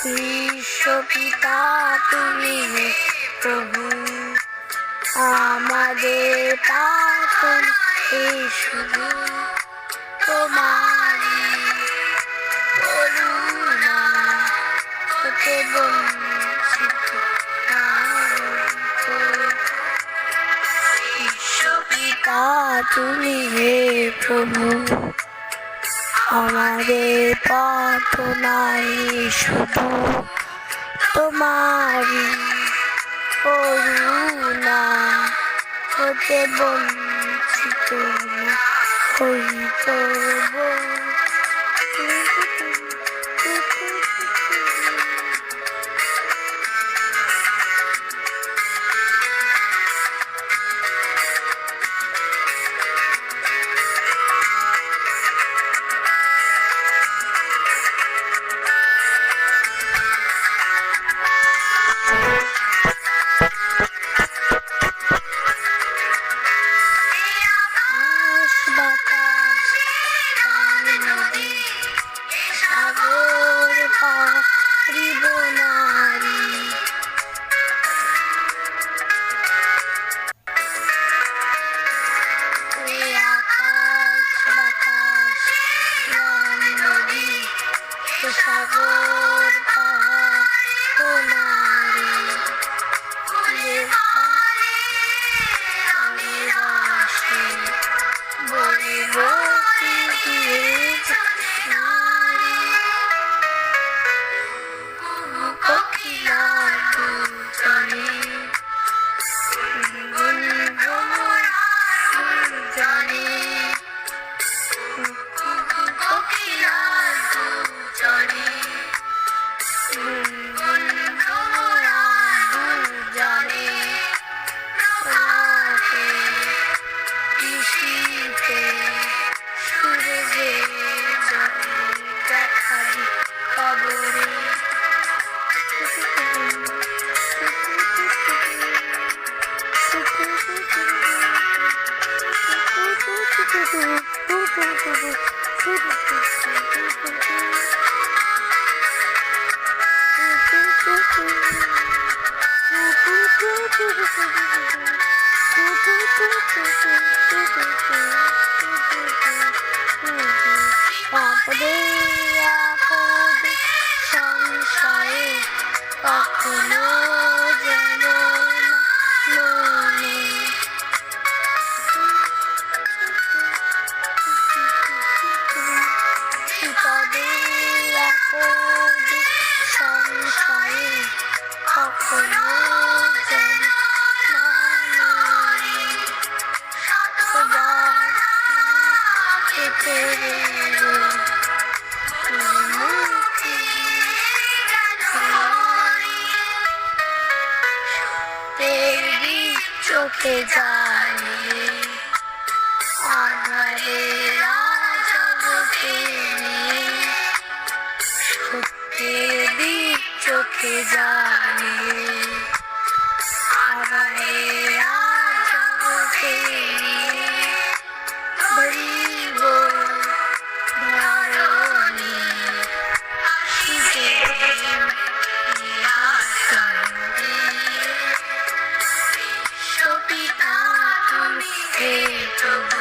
বিশ্বপিতা তুমি হে প্রভু, আমাদের প্রার্থনা এই শুধু তোমারই করুণা হতে বঞ্চিত বিশ্বপিতা তুমি হে প্রভু, আমাদের প্রার্থনাই শুধু তোমারই করুণা হতে বঞ্চিত হইত। সাগর সংশয়ে কখনো যেন মনে বিপদে আপদ সংশয়ে কখনো যেন চোখে জানি আধারে রাজগতে সত্যের দিক চোখে জানি আধারে রাজগতে ধরিব ধরণী আসিবে বিশ্বপিতা তুমি হে প্রভু।